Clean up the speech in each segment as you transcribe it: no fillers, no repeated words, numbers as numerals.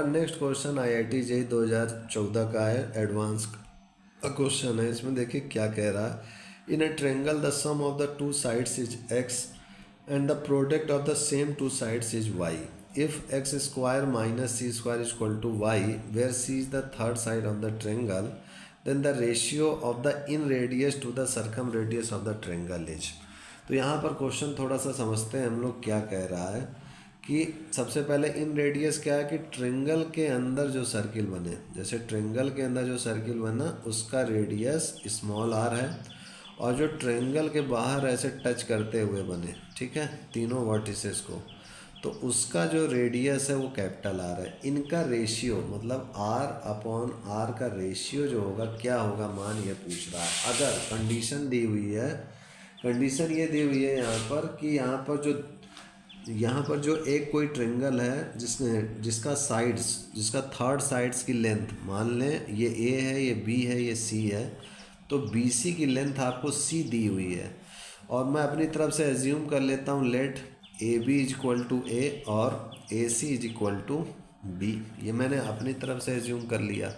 Next question IIT JEE 2014 का है, advance का क्वेश्चन है। इसमें देखिए क्या कह रहा है। In a triangle the sum of the two sides is x and the product of the same two sides is y। If x square minus c square is equal to y where c is the third side of the triangle then the ratio of the inradius to the circumradius of the triangle is. तो यहाँ पर question थोड़ा सा समझते हैं हम लोग क्या कह रहा है कि सबसे पहले इन रेडियस क्या है कि ट्रेंगल के अंदर जो सर्किल बने, जैसे ट्रेंगल के अंदर जो सर्किल बना उसका रेडियस स्मॉल r है, और जो ट्रेंगल के बाहर ऐसे टच करते हुए बने, ठीक है, तीनों वर्टिसेस को, तो उसका जो रेडियस है वो कैपिटल R है। इनका रेशियो मतलब r अपॉन r का रेशियो जो होगा क्या होगा, मान ये पूछ रहा है। अगर कंडीशन दी हुई है, कंडीशन ये दी हुई है यहाँ पर जो एक कोई ट्रेंगल है जिसका थर्ड साइड्स की लेंथ, मान लें ये A है, ये B है, ये C है, तो BC की लेंथ आपको C दी हुई है, और मैं अपनी तरफ से एज्यूम कर लेता हूँ let AB is equal to A और AC is equal to B। ये मैंने अपनी तरफ से एज्यूम कर लिया।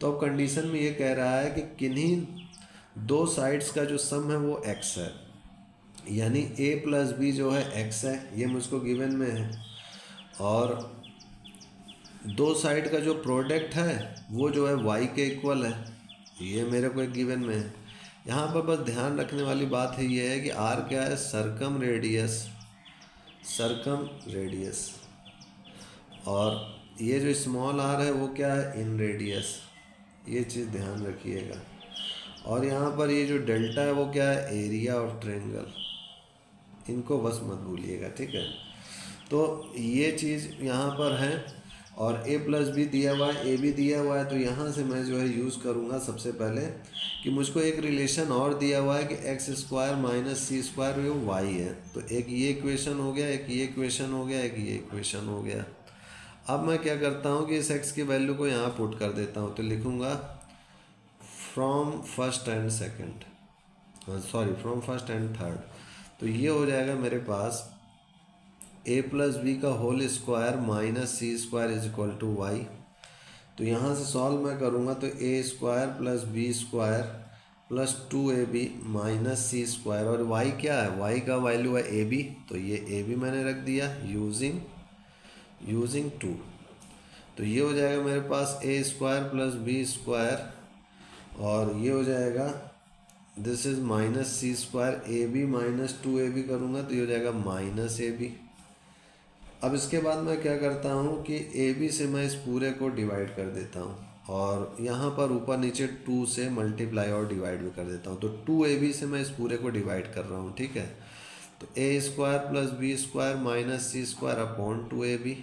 तो अब कंडीशन में ये कह रहा है कि किन्हीं दो साइड्स का जो सम है वो x है, यानी a प्लस बी जो है x है, ये मुझको गिवन में है, और दो साइड का जो प्रोडक्ट है वो जो है y के इक्वल है, ये मेरे को एक गिवन में है। यहाँ पर बस ध्यान रखने वाली बात है ये है कि r क्या है, सर्कम रेडियस, और ये जो स्मॉल r है वो क्या है, इन रेडियस, ये चीज़ ध्यान रखिएगा। और यहाँ पर ये जो डेल्टा है वो क्या है, एरिया ऑफ ट्रेंगल, इनको बस मत भूलिएगा, ठीक है। तो ये चीज़ यहाँ पर है, और a प्लस बी दिया हुआ है, a भी दिया हुआ है, तो यहाँ से मैं जो है यूज़ करूँगा सबसे पहले कि मुझको एक रिलेशन और दिया हुआ है कि x square minus C square वो y है। तो एक ये इक्वेशन हो गया, एक ये इक्वेशन हो गया, एक ये इक्वेशन हो गया। अब मैं क्या करता हूँ कि इस x की वैल्यू को यहाँ पुट कर देता हूँ, तो लिखूँगा फ्रॉम फर्स्ट एंड थर्ड। तो ये हो जाएगा मेरे पास a प्लस बी का whole square minus C square is equal to Y. तो यहाँ से सॉल्व मैं करूँगा तो a square plus B square plus 2ab minus C square, और y क्या है, y का वैल्यू है ab, तो ये ab मैंने रख दिया यूजिंग 2। तो ये हो जाएगा मेरे पास a square plus B square, और ये हो जाएगा this is minus C square, A B minus 2ab करूँगा तो ये हो जाएगा माइनस ab। अब इसके बाद मैं क्या करता हूँ कि ab से मैं इस पूरे को डिवाइड कर देता हूँ, और यहाँ पर ऊपर नीचे 2 से मल्टीप्लाई और डिवाइड भी कर देता हूँ। तो 2ab से मैं इस पूरे को डिवाइड कर रहा हूँ, ठीक है। तो a square plus B square minus C square upon 2ab,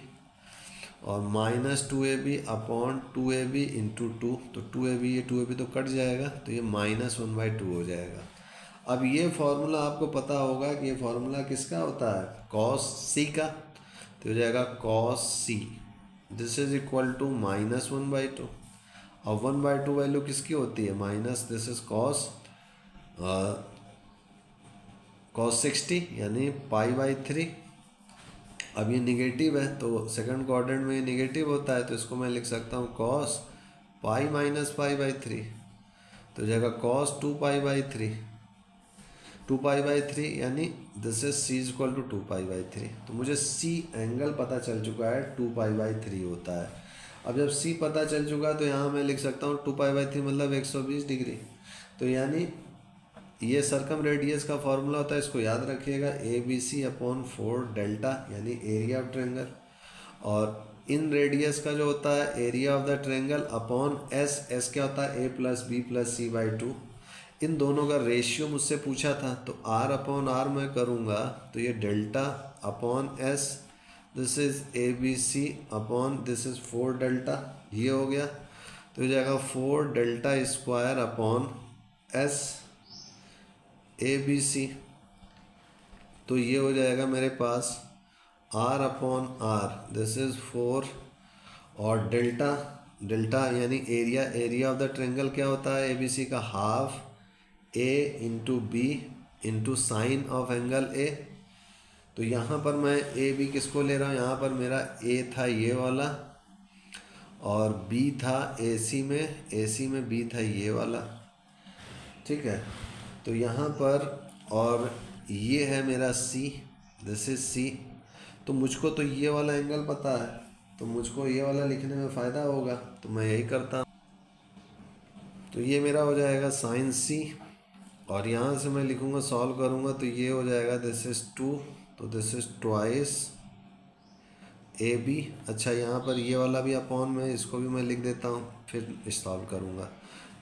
और minus 2ab upon 2ab into 2, तो 2ab ये 2ab तो कट जाएगा, तो ये माइनस 1/2 हो जाएगा। अब ये फार्मूला आपको पता होगा कि ये फार्मूला किसका होता है, कॉस सी का, तो हो जाएगा cos C this is equal to minus 1/2, और 1/2 वैल्यू किसकी होती है, माइनस दिस इज कॉस 60 यानी π/3। अब ये निगेटिव है तो सेकंड क्वाड्रेंट में ये निगेटिव होता है, तो इसको मैं लिख सकता हूँ कॉस पाई माइनस π/3, तो हो जाएगा कॉस 2π/3 यानी this is c is equal to 2π/3। तो मुझे c एंगल पता चल चुका है 2π/3 होता है। अब जब c पता चल चुका है तो यहाँ मैं लिख सकता हूँ 2π/3 मतलब 120 डिग्री। तो यानी ये सर्कम रेडियस का फॉर्मूला होता है, इसको याद रखिएगा, ABC अपॉन 4 डेल्टा यानी एरिया ऑफ ट्रेंगल, और इन रेडियस का जो होता है area of the triangle upon S क्या होता है, a plus B plus c/2। इन दोनों का रेशियो मुझसे पूछा था, तो r अपॉन r मैं करूँगा तो ये delta upon S, this is ABC upon this is 4 delta, ये हो गया। तो हो जाएगा 4 delta square upon S ABC, तो ये हो जाएगा मेरे पास r upon r, this is 4, और डेल्टा यानी एरिया ऑफ द ट्रेंगल क्या होता है ABC का, half a into B into sine of angle a। तो यहाँ पर मैं a b किसको ले रहा हूँ, यहाँ पर मेरा a था ये वाला, और बी था AC में बी था ये वाला, ठीक है। तो यहाँ पर और ये है मेरा C, दिस इज C। तो मुझको तो ये वाला एंगल पता है, तो मुझको ये वाला लिखने में फ़ायदा होगा, तो मैं यही करता हूँ। तो ये मेरा हो जाएगा साइन C, और यहाँ से मैं लिखूँगा, सॉल्व करूँगा तो ये हो जाएगा दिस इज़ 2, तो दिस इज़ ट्वाइस AB। अच्छा, यहाँ पर ये वाला भी अपॉन में, इसको भी मैं लिख देता हूँ, फिर सॉल्व करूँगा।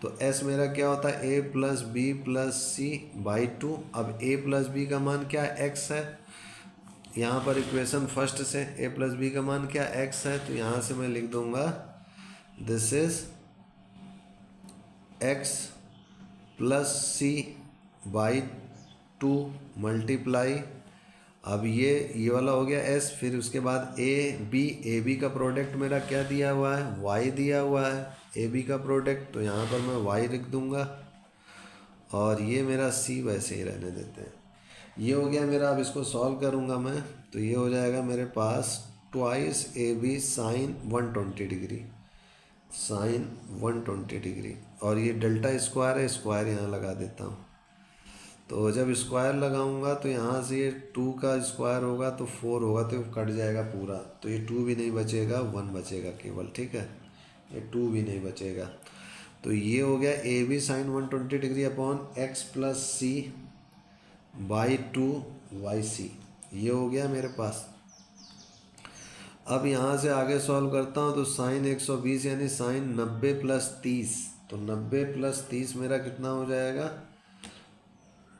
तो S मेरा क्या होता है, A plus B plus C by 2। अब A प्लस बी का मान क्या है, X है। यहाँ पर इक्वेशन फर्स्ट से A प्लस बी का मान क्या X है, तो यहाँ से मैं लिख दूँगा this is X plus C by 2 multiply, अब ये वाला हो गया S, फिर उसके बाद ए बी का प्रोडक्ट मेरा क्या दिया हुआ है, Y दिया हुआ है, AB का प्रोडक्ट, तो यहाँ पर मैं Y लिख दूँगा, और ये मेरा C वैसे ही रहने देते हैं। ये हो गया मेरा। अब इसको सॉल्व करूँगा मैं, तो ये हो जाएगा मेरे पास twice AB sine 120 degree, sine 120 degree, और ये डेल्टा स्क्वायर है, स्क्वायर यहाँ लगा देता हूँ। तो जब स्क्वायर लगाऊंगा तो यहाँ से ये 2 का स्क्वायर होगा तो 4 होगा, तो कट जाएगा पूरा, तो ये 2 भी नहीं बचेगा, 1 बचेगा केवल, ठीक है। ये 2 भी नहीं बचेगा। तो ये हो गया AB sine 120 degree upon X plus C by 2 YC, ये हो गया मेरे पास। अब यहाँ से आगे सॉल्व करता हूँ, तो साइन 120 यानी साइन 90 प्लस 30, तो 90 प्लस 30 मेरा कितना हो जाएगा,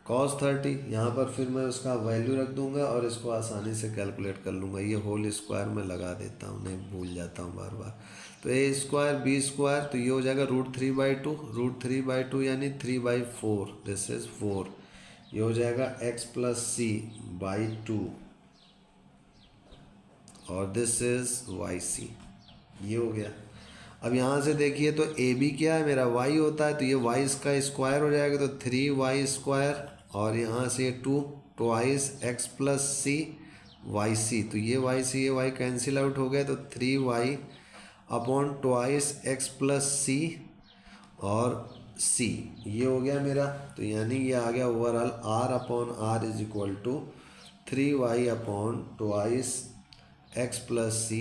cos 30। यहाँ पर फिर मैं उसका वैल्यू रख दूंगा और इसको आसानी से कैलकुलेट कर लूँगा। ये होल स्क्वायर में लगा देता हूँ, नहीं भूल जाता हूँ बार बार। तो A स्क्वायर B स्क्वायर, तो ये हो जाएगा √3/2, √3/2 यानी 3/4, दिस इज 4। ये हो जाएगा X प्लस C बाई 2, और दिस इज YC, ये हो गया। अब यहाँ से देखिए, तो AB क्या है मेरा, Y होता है, तो ये Y इसका स्क्वायर हो जाएगा, तो 3Y स्क्वायर, और यहाँ से 2 twice X plus C YC, तो ये Y कैंसिल आउट हो गया, तो 3Y upon twice X plus C और C, ये हो गया मेरा। तो यानी ये आ गया overall R upon R is equal to 3Y upon twice X plus C।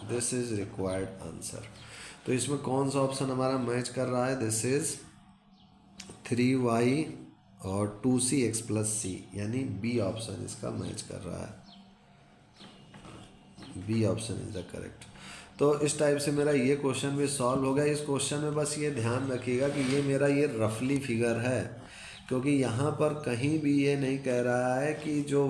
This is required answer. तो इसमें कौन सा ऑप्शन हमारा मैच कर रहा है, दिस इज 3Y और 2CX प्लस C, यानी B ऑप्शन इसका मैच कर रहा है, B option is the correct. तो इस टाइप से मेरा ये क्वेश्चन भी सॉल्व हो गया। इस क्वेश्चन में बस ये ध्यान रखिएगा कि ये मेरा ये रफली फिगर है, क्योंकि यहाँ पर कहीं भी ये नहीं कह रहा है कि जो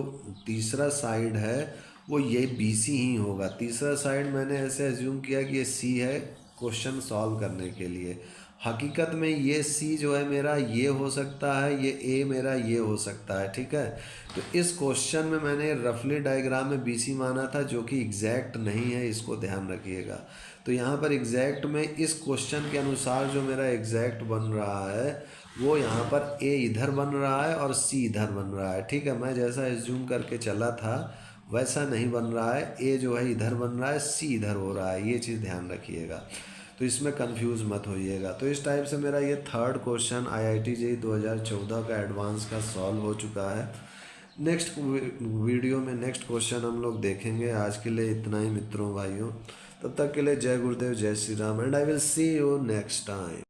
तीसरा साइड है वो ये BC ही होगा। तीसरा साइड मैंने ऐसे एज्यूम किया कि ये C है क्वेश्चन सॉल्व करने के लिए। हकीकत में ये C जो है मेरा ये हो सकता है, ये A मेरा ये हो सकता है, ठीक है। तो इस क्वेश्चन में मैंने रफली डायग्राम में BC माना था, जो कि एग्जैक्ट नहीं है, इसको ध्यान रखिएगा। तो यहाँ पर एग्जैक्ट में इस क्वेश्चन के अनुसार जो मेरा एग्जैक्ट बन रहा है वो यहाँ पर A इधर बन रहा है और C इधर बन रहा है, ठीक है। मैं जैसा एज्यूम करके चला था वैसा नहीं बन रहा है, A जो है इधर बन रहा है, C इधर हो रहा है, ये चीज़ ध्यान रखिएगा। तो इसमें कंफ्यूज मत होइएगा। तो इस टाइप से मेरा ये थर्ड क्वेश्चन IIT JEE 2014 का एडवांस का सॉल्व हो चुका है। नेक्स्ट वीडियो में नेक्स्ट क्वेश्चन हम लोग देखेंगे। आज के लिए इतना ही मित्रों भाइयों, तब तक के लिए जय गुरुदेव, जय Shri Ram, and I will see you next time.